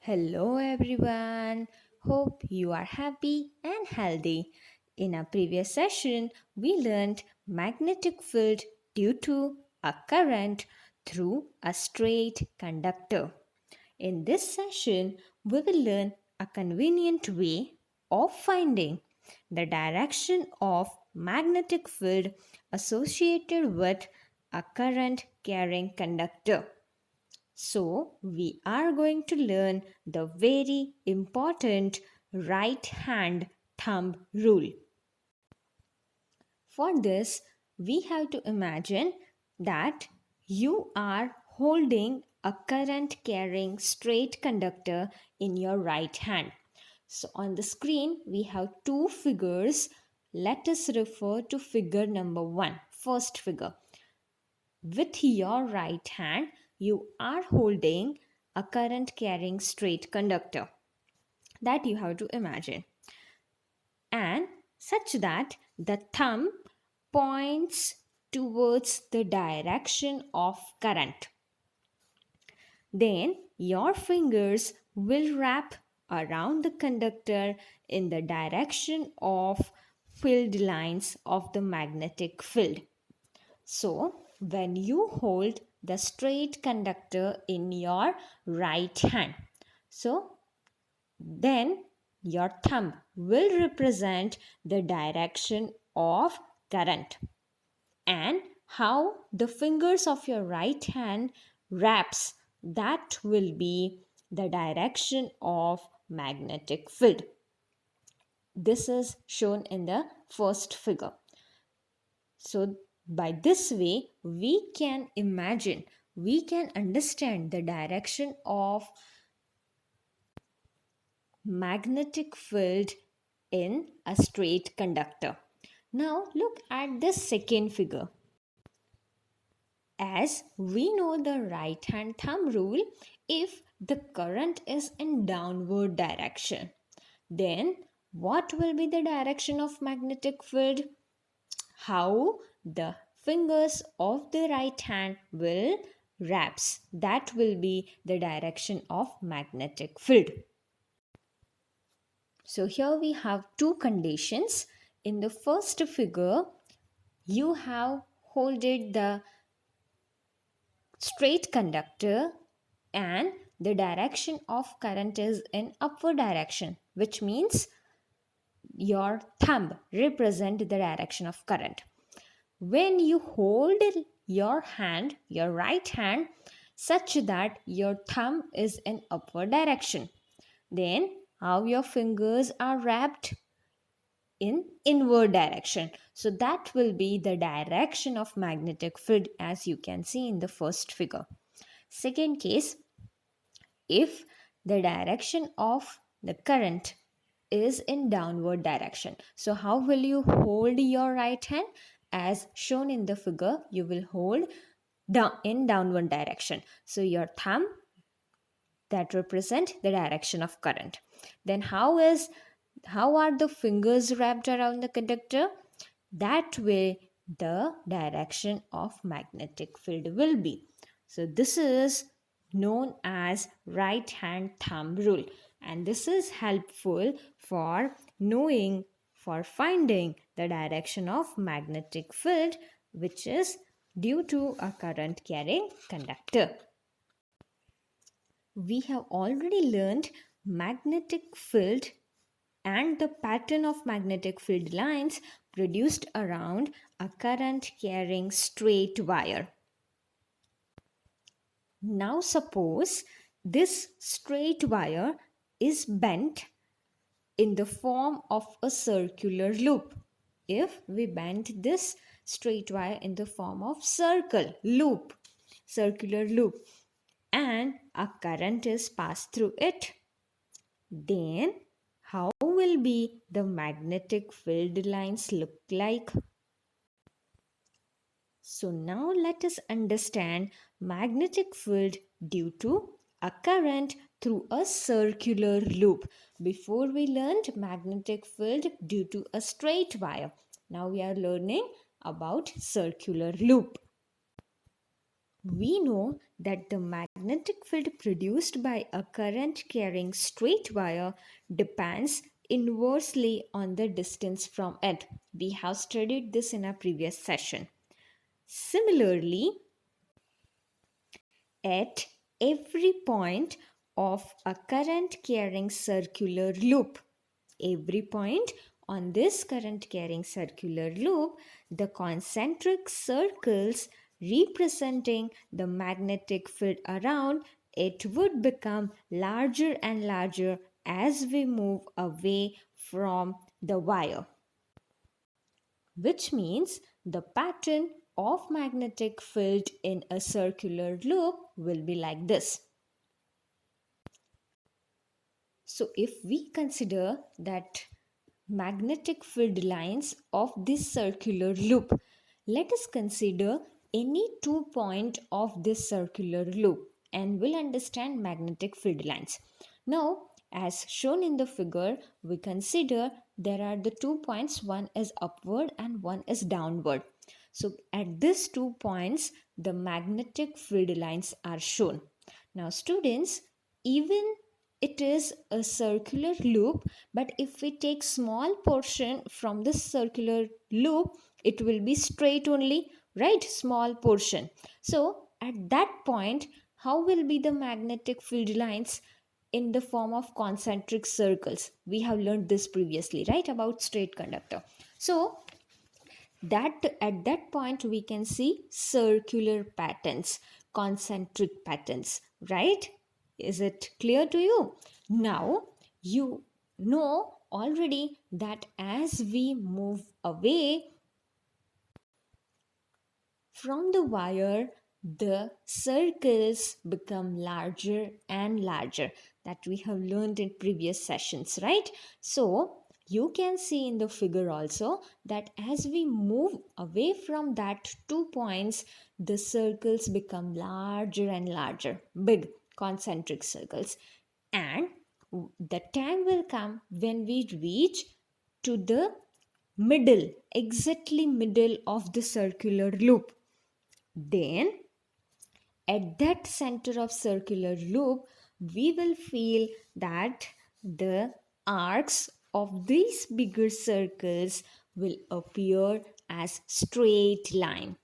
Hello everyone. Hope you are happy and healthy. In our previous session, we learned magnetic field due to a current through a straight conductor. In this session, we will learn a convenient way of finding the direction of magnetic field associated with a current carrying conductor. So, we are going to learn the very important right hand thumb rule. For this, we have to imagine that you are holding a current carrying straight conductor in your right hand. So, on the screen, we have two figures. Let us refer to figure number one, first figure. With your right hand, you are holding a current carrying straight conductor that you have to imagine, and such that the thumb points towards the direction of current. Then your fingers will wrap around the conductor in the direction of field lines of the magnetic field. So, when you hold the straight conductor in your right hand, so then your thumb will represent the direction of current, and how the fingers of your right hand wraps, that will be the direction of magnetic field. This is shown in the first figure. So, by this way, we can imagine, we can understand the direction of magnetic field in a straight conductor. Now, look at this second figure. As we know the right hand thumb rule, if the current is in downward direction, then what will be the direction of magnetic field? How the fingers of the right hand will wraps, that will be the direction of magnetic field. So here we have two conditions. In the first figure, you have holded the straight conductor and the direction of current is in upward direction, which means your thumb represent the direction of current. When you hold your hand, your right hand, such that your thumb is in upward direction, then how your fingers are wrapped in inward direction. So that will be the direction of magnetic field, as you can see in the first figure. Second case, if the direction of the current is in downward direction, so how will you hold your right hand? As shown in the figure, you will hold down in downward direction. So your thumb, that represent the direction of current. Then how are the fingers wrapped around the conductor? That way the direction of magnetic field will be. So this is known as right hand thumb rule, and this is helpful for knowing, for finding the direction of magnetic field, which is due to a current carrying conductor. We have already learned magnetic field and the pattern of magnetic field lines produced around a current carrying straight wire. Now suppose this straight wire is bent in the form of a circular loop. If we bend this straight wire in the form of circular loop, and a current is passed through it, then how will be the magnetic field lines look like? So now let us understand magnetic field due to a current through a circular loop. Before we learned magnetic field due to a straight wire. Now we are learning about circular loop. We know that the magnetic field produced by a current carrying straight wire depends inversely on the distance from it. We have studied this in a previous session. Similarly, at every point of a current carrying circular loop, every point on this current carrying circular loop, the concentric circles representing the magnetic field around it would become larger and larger as we move away from the wire, which means the pattern of magnetic field in a circular loop will be like this. So if we consider that magnetic field lines of this circular loop, let us consider any 2 points of this circular loop and we'll understand magnetic field lines. Now, as shown in the figure, we consider there are the 2 points, one is upward and one is downward. So at these 2 points, the magnetic field lines are shown. Now students, even it is a circular loop, but if we take small portion from this circular loop, it will be straight only, right? Small portion. So at that point, how will be the magnetic field lines? In the form of concentric circles. We have learned this previously, right, about straight conductor. So that at that point we can see circular patterns, concentric patterns, right? Is it clear to you? Now you know already that as we move away from the wire, the circles become larger and larger, that we have learned in previous sessions, right? So you can see in the figure also that as we move away from that 2 points, the circles become larger and larger, big concentric circles. And the time will come when we reach to the middle, exactly middle of the circular loop. Then at that center of circular loop, we will feel that the arcs of these bigger circles will appear as straight line.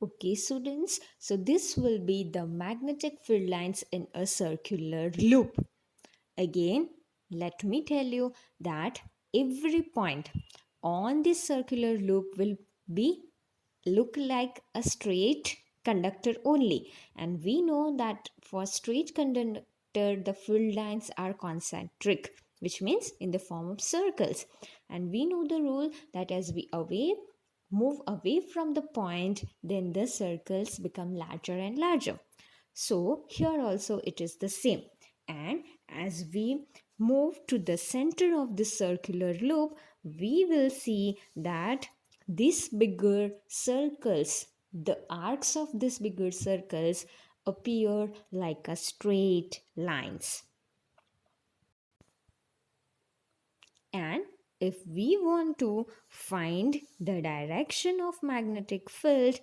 Okay students, so this will be the magnetic field lines in a circular loop. Again, let me tell you that every point on this circular loop will be look like a straight conductor only, and we know that for straight conductor the field lines are concentric, which means in the form of circles, and we know the rule that as we move away from the point, then the circles become larger and larger. So here also it is the same, and as we move to the center of the circular loop, we will see that these bigger circles, the arcs of these bigger circles appear like a straight lines. And if we want to find the direction of magnetic field,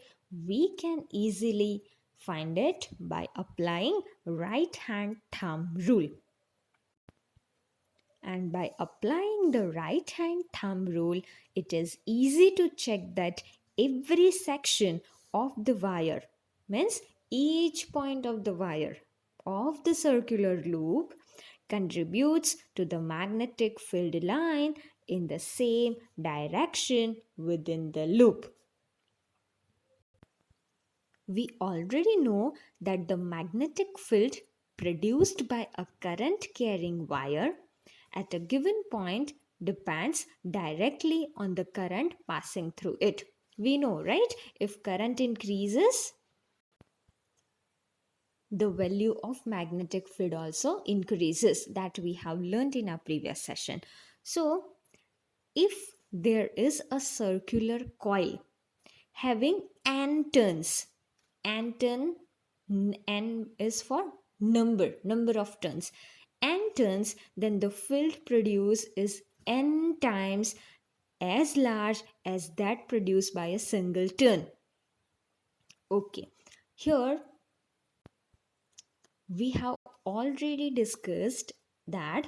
we can easily find it by applying right hand thumb rule. And by applying the right hand thumb rule, it is easy to check that every section of the wire, means each point of the wire of the circular loop, contributes to the magnetic field line in the same direction within the loop. We already know that the magnetic field produced by a current carrying wire at a given point depends directly on the current passing through it. We know, right? If current increases, the value of magnetic field also increases, that we have learned in our previous session. So, if there is a circular coil having n turns, n is for number of turns, n turns, then the field produced is n times as large as that produced by a single turn. Okay, here we have already discussed that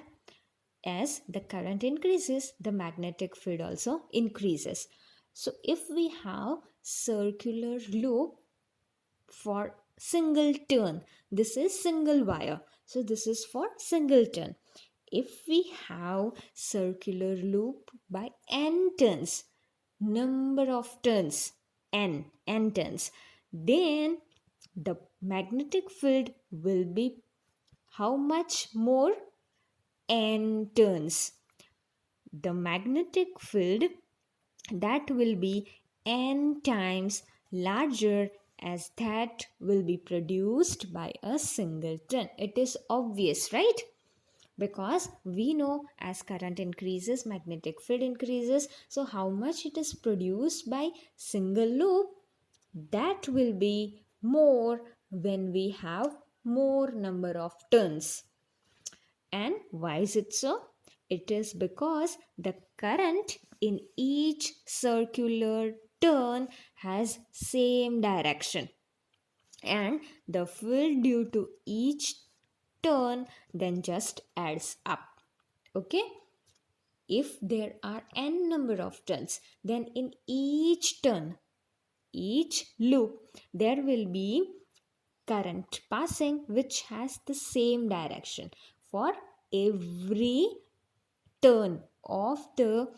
as the current increases, the magnetic field also increases. So if we have circular loop for single turn, this is single wire, so this is for single turn. If we have circular loop by n turns, number of turns, n turns, then the magnetic field will be how much more? N turns. The magnetic field that will be n times larger as that will be produced by a single turn. It is obvious, right? Because we know as current increases, magnetic field increases. So how much it is produced by single loop, that will be more when we have more number of turns. And why is it so? It is because the current in each circular turn has same direction, and the field due to each turn then just adds up. Okay? If there are n number of turns, then in each turn, each loop, there will be current passing which has the same direction for every turn of the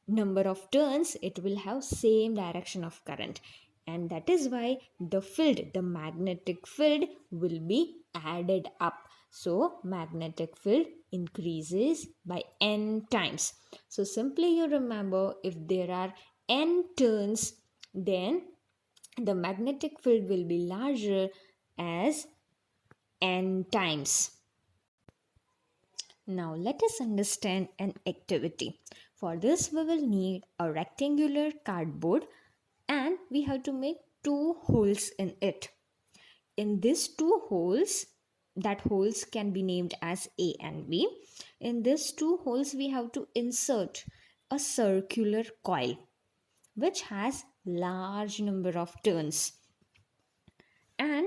number of turns. It will have same direction of current, and that is why the field, the magnetic field, will be added up. So magnetic field increases by n times. So simply you remember, if there are n turns, then the magnetic field will be larger as n times. Now let us understand an activity. For this we will need a rectangular cardboard, and we have to make two holes in it. In these two holes, that holes can be named as A and B. In these two holes we have to insert a circular coil which has large number of turns, and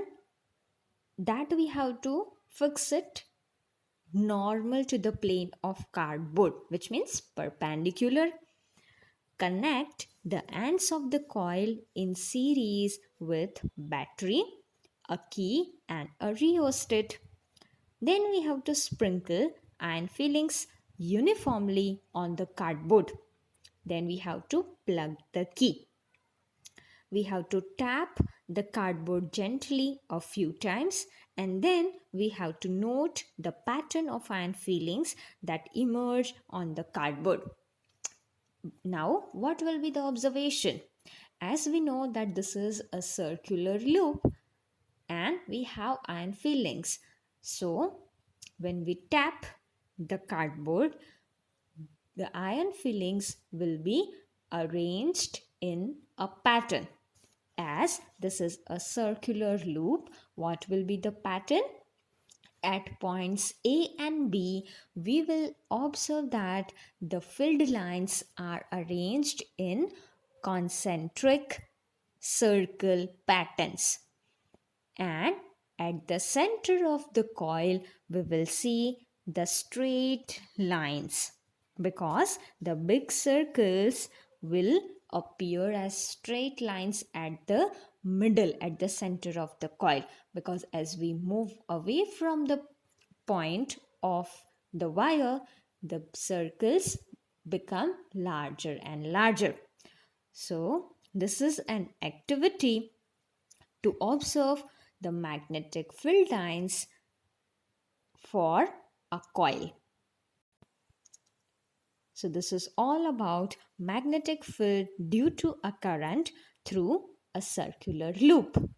that we have to fix it normal to the plane of cardboard, which means perpendicular. Connect the ends of the coil in series with battery, a key and a rheostat. Then we have to sprinkle iron fillings uniformly on the cardboard. Then we have to plug the key. We have to tap the cardboard gently a few times, and then we have to note the pattern of iron fillings that emerge on the cardboard. Now, what will be the observation? As we know that this is a circular loop and we have iron fillings. So, when we tap the cardboard, the iron fillings will be arranged in a pattern. As this is a circular loop, what will be the pattern? At points A and B, we will observe that the filled lines are arranged in concentric circle patterns. And at the center of the coil, we will see the straight lines, because the big circles will appear as straight lines at the middle, at the center of the coil, because as we move away from the point of the wire, the circles become larger and larger. So this is an activity to observe the magnetic field lines for a coil. So this is all about magnetic field due to a current through a circular loop.